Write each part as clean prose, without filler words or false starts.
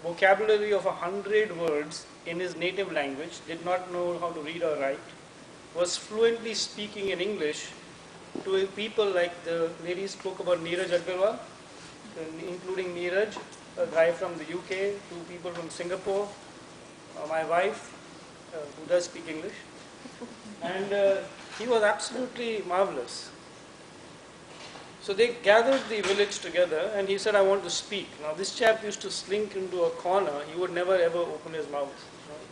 vocabulary of 100 words in his native language, did not know how to read or write, was fluently speaking in English to people like the lady spoke about Neeraj Agarwal, including Neeraj, a guy from the UK, two people from Singapore, my wife, who does speak English, and he was absolutely marvelous. So they gathered the village together and he said, I want to speak. Now this chap used to slink into a corner. He would never ever open his mouth.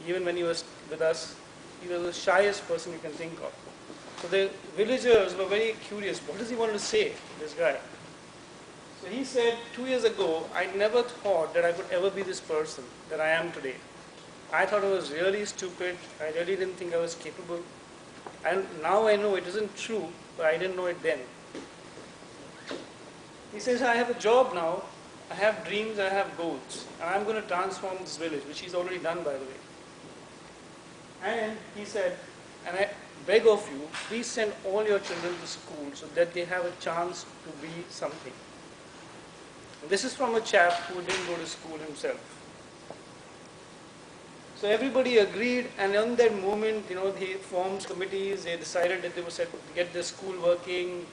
Even when he was with us, he was the shyest person you can think of. So the villagers were very curious. What does he want to say, this guy? So he said, 2 years ago, I never thought that I could ever be this person that I am today. I thought I was really stupid. I really didn't think I was capable. And now I know it isn't true, but I didn't know it then. He says, I have a job now, I have dreams, I have goals, and I'm going to transform this village, which he's already done, by the way. And he said, and I beg of you, please send all your children to school so that they have a chance to be something. And this is from a chap who didn't go to school himself. So everybody agreed, and in that moment, he formed committees, they decided that they would get the school working,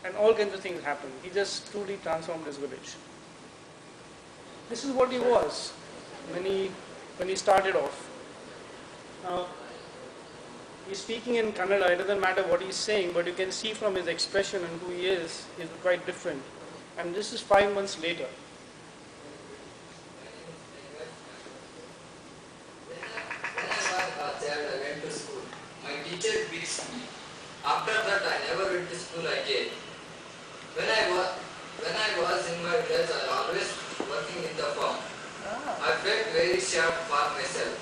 and all kinds of things happened. He just truly transformed his village. This is what he was when he started off. Now, he's speaking in Kannada. It doesn't matter what he's saying, but you can see from his expression and who he is, he's quite different. And this is 5 months later. When I was a child, I went to school. My teacher beats me. After that, I never went to school again. When I was in my village, I was always working in the farm. I felt very sad for myself.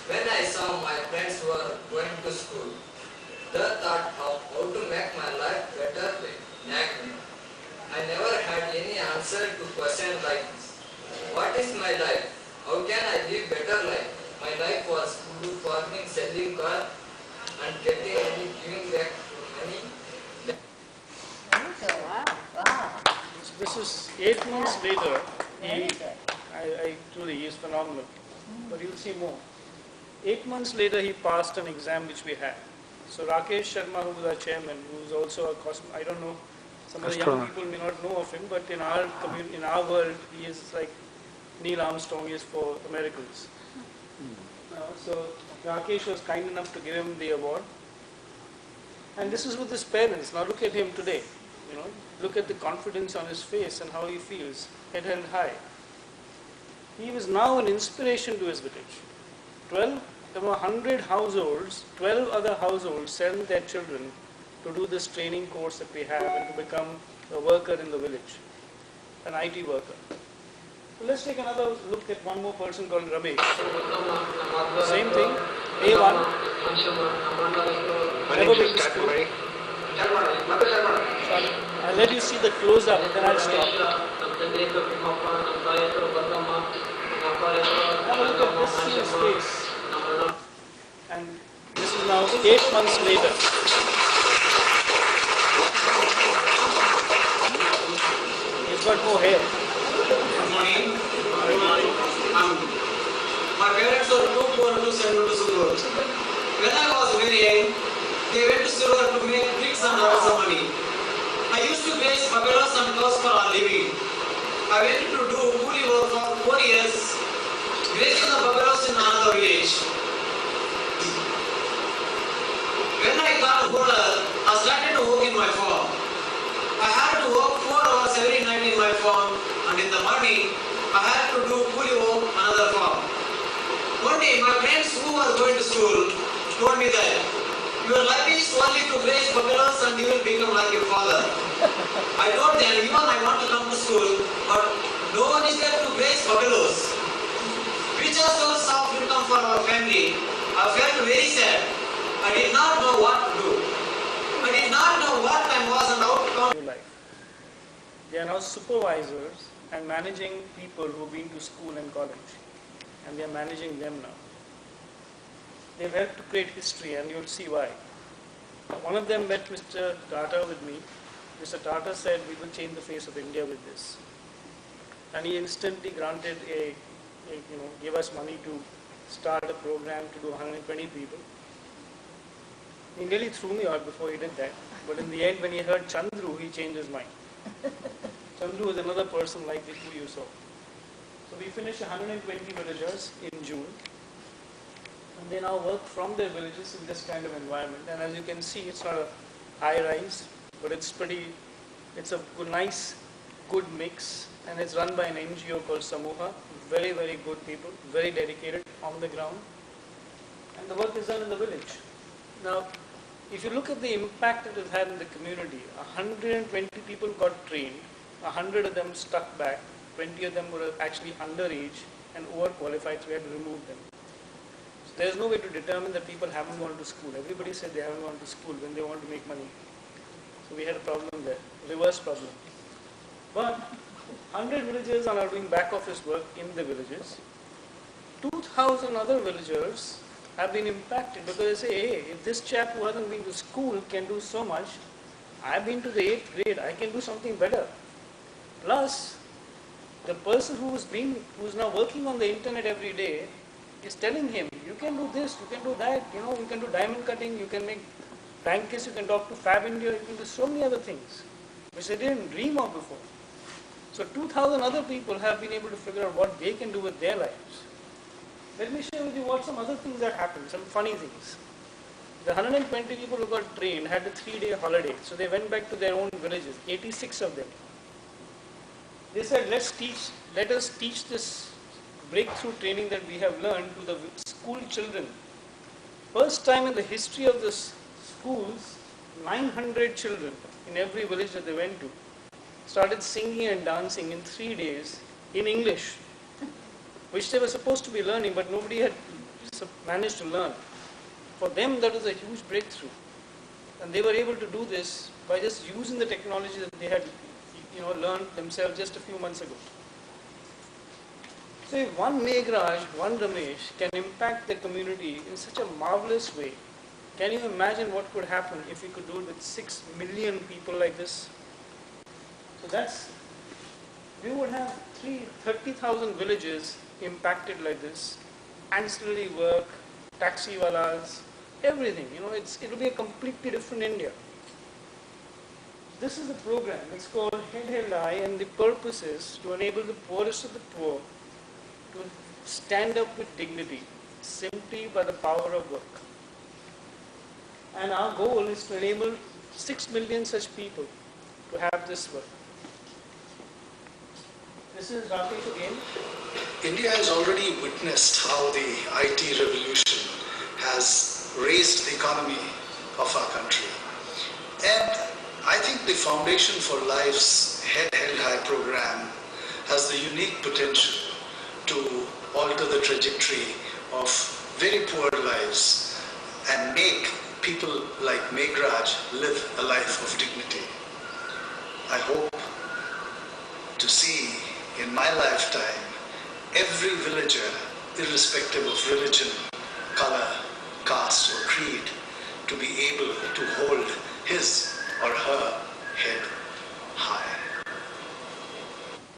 When I saw my friends were going to school, the thought of how to make my life better nagged me. I never had any answer to questions like this. What is my life? How can I live better life? My life was food farming, selling car, and getting money, giving back money. This is 8 months later. Truly, he is phenomenal. But you'll see more. 8 months later, he passed an exam which we had. So Rakesh Sharma, who was our chairman, who is also a I don't know, some of the young people may not know of him, but in our community, in our world, he is like Neil Armstrong is for Americans. So Rakesh was kind enough to give him the award. And this is with his parents. Now look at him today. Look at the confidence on his face and how he feels, head held high. He was now an inspiration to his village. There were 100 households, 12 other households sent their children to do this training course that we have and to become a worker in the village, an IT worker. So let's take another look at one more person called Ramesh. Same thing, A1. Never been to school. I'll let you see the close-up, then I'll stop. Have a look at this, see his face. And this is now 8 months later. He's got more hair. Good morning. My parents were too poor to send me to school. When I was very young, they went to silver to make bricks and earn some money. I used to raise buffaloes and cows for a living. I went to do coolie work for 4 years, grazing the buffaloes in another village. When I got older, I started to work in my farm. I had to work 4 hours every night in my farm, and in the morning, I had to do coolie work another farm. One day, my friends who were going to school told me that your life is only to raise buffaloes and you will become like your father. I told them, even I want to come to school, but no one is there to raise buffaloes. Which are source of income for our family. I felt very sad. I did not know what to do. I did not know what time was and how to come. They are now supervisors and managing people who have been to school and college. And they are managing them now. They've helped to create history, and you'll see why. One of them met Mr. Tata with me. Mr. Tata said, we will change the face of India with this. and he instantly granted gave us money to start a program to do 120 people. He nearly threw me out before he did that, but in the end when he heard Chandru, he changed his mind. Chandru was another person like the two you saw. So we finished 120 villagers in June, and they now work from their villages in this kind of environment. And as you can see, it's not a high rise, but it's a nice, good mix, and it's run by an NGO called Samuha. Very, very good people, very dedicated on the ground, and the work is done in the village. Now, if you look at the impact it has had in the community, 120 people got trained, 100 of them stuck back, 20 of them were actually underage and overqualified, so we had to remove them. So there is no way to determine that people haven't gone to school. Everybody said they haven't gone to school when they want to make money. So we had a problem there, reverse problem. But 100 villagers are now doing back office work in the villages. 2,000 other villagers have been impacted because they say, hey, if this chap who hasn't been to school can do so much, I've been to the 8th grade, I can do something better. Plus, the person who's now working on the internet every day is telling him, you can do this, you can do that, you can do diamond cutting, you can make blankets, you can talk to Fab India, you can do so many other things, which they didn't dream of before. So 2,000 other people have been able to figure out what they can do with their lives. Let me share with you what some other things that happened, some funny things. The 120 people who got trained had a 3-day holiday, so they went back to their own villages, 86 of them. They said, let us teach this breakthrough training that we have learned to the school children. First time in the history of this schools, 900 children in every village that they went to started singing and dancing in 3 days in English, which they were supposed to be learning, but nobody had managed to learn. For them, that was a huge breakthrough. And they were able to do this by just using the technology that they had learned themselves just a few months ago. So if one Meghraj, one Ramesh can impact the community in such a marvelous way, can you imagine what could happen if we could do it with 6 million people like this? So we would have 30,000 villages impacted like this, ancillary work, taxi walas, everything. It will be a completely different India. This is the program. It's called Head Held High, and the purpose is to enable the poorest of the poor to stand up with dignity, simply by the power of work. And our goal is to enable 6 million such people to have this work. This is Rakesh again. India has already witnessed how the IT revolution has raised the economy of our country. And I think the Foundation for Life's Head Held High program has the unique potential to alter the trajectory of very poor lives and make people like Meghraj live a life of dignity. I hope to see in my lifetime every villager, irrespective of religion, color, caste or creed, to be able to hold his or her head